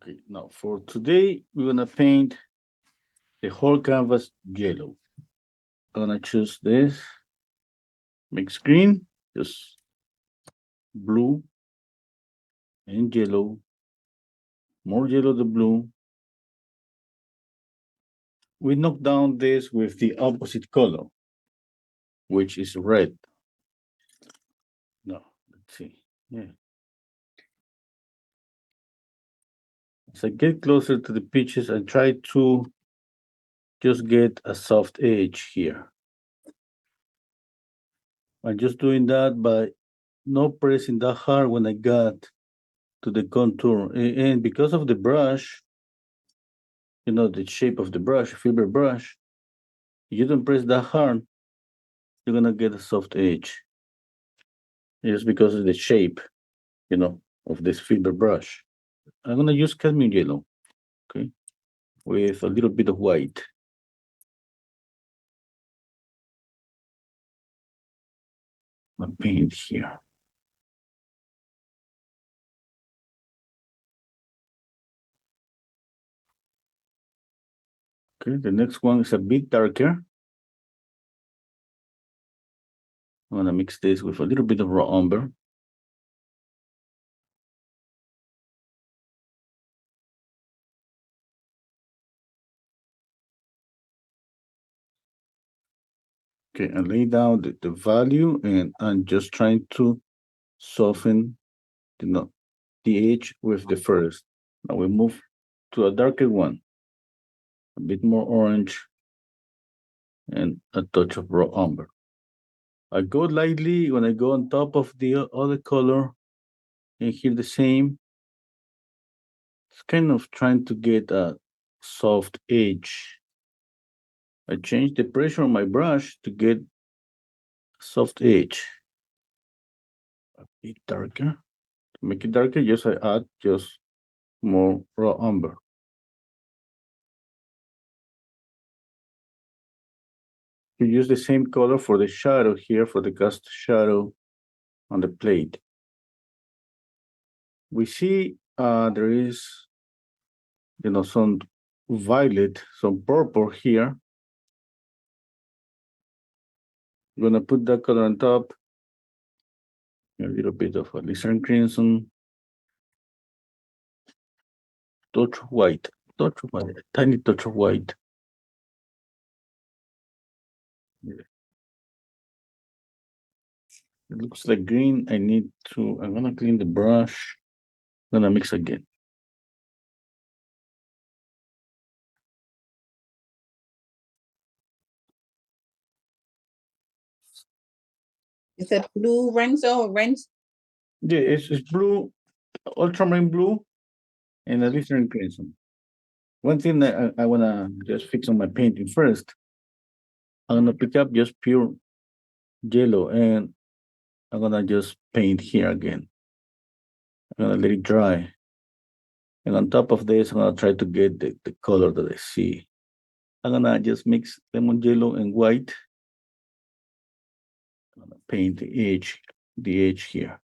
Okay, now for today, we're gonna paint the whole canvas yellow. I'm gonna choose this, mix green, just blue and yellow, more yellow than blue. We knock down this with the opposite color, which is red. No, let's see. Yeah. As I get closer to the pitches, I try to just get a soft edge here. I'm just doing that by not pressing that hard when I got to the contour. And because of the brush, the shape of the brush, fiber brush, you don't press that hard, you're gonna get a soft edge. Just because of the shape, of this fiber brush. I'm gonna use cadmium yellow, okay, with a little bit of white. My paint here. Okay, the next one is a bit darker. I'm gonna mix this with a little bit of raw umber. Okay, I lay down the value and I'm just trying to soften the edge with the first. Now we move to a darker one, a bit more orange and a touch of raw umber. I go lightly when I go on top of the other color and here the same. It's kind of trying to get a soft edge. I change the pressure on my brush to get soft edge. A bit darker. To make it darker, just I add just more raw umber. You use the same color for the shadow here, for the cast shadow on the plate. We see there is, some violet, some purple here. I'm gonna put that color on top. A little bit of a lizard crimson. Touch white, touch white, a tiny touch of white. It looks like green. I'm gonna clean the brush. I'm gonna mix again. Is it blue, Renzo, or Renzo? Yeah, it's blue, ultramarine blue, and a lizard crimson. One thing that I wanna just fix on my painting first. I'm gonna pick up just pure yellow and I'm gonna just paint here again. I'm gonna let it dry. And on top of this, I'm gonna try to get the color that I see. I'm gonna just mix lemon yellow and white. I'm gonna paint the edge here.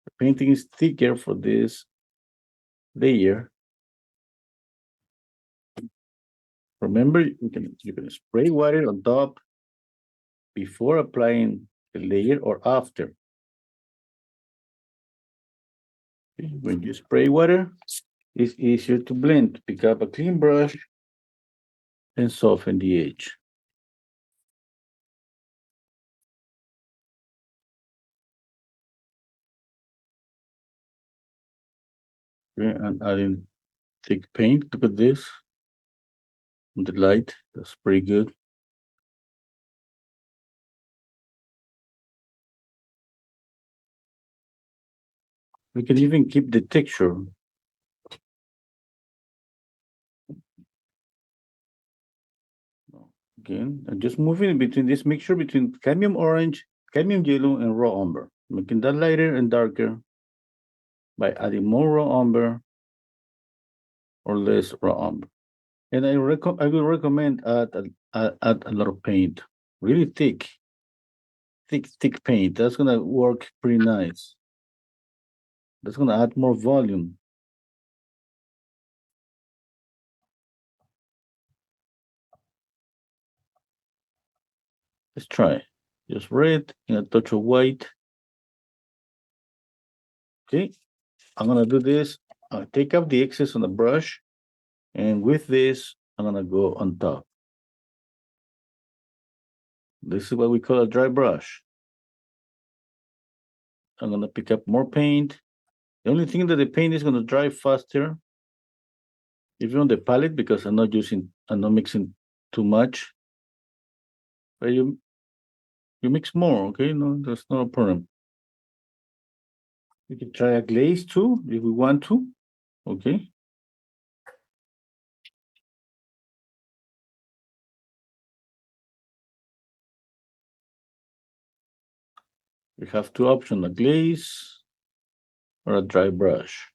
The painting is thicker for this layer. Remember, you can spray water on top before applying the layer or after. When you spray water, it's easier to blend. Pick up a clean brush and soften the edge. Okay, and adding thick paint. Look at this. On the light, that's pretty good. We can even keep the texture. Again, I'm just moving between this mixture between cadmium orange, cadmium yellow, and raw umber, making that lighter and darker by adding more raw umber or less raw umber. And I will recommend add a lot of paint, really thick paint. That's gonna work pretty nice. That's gonna add more volume. Let's try. Just red and a touch of white. Okay, I'm gonna do this. I'll take out the excess on the brush, and with this, I'm gonna go on top. This is what we call a dry brush. I'm gonna pick up more paint. The only thing that the paint is gonna dry faster if you're on the palette, because I'm not mixing too much. But you mix more, okay? No, that's not a problem. We can try a glaze too if we want to, okay? We have two options, a glaze or a dry brush.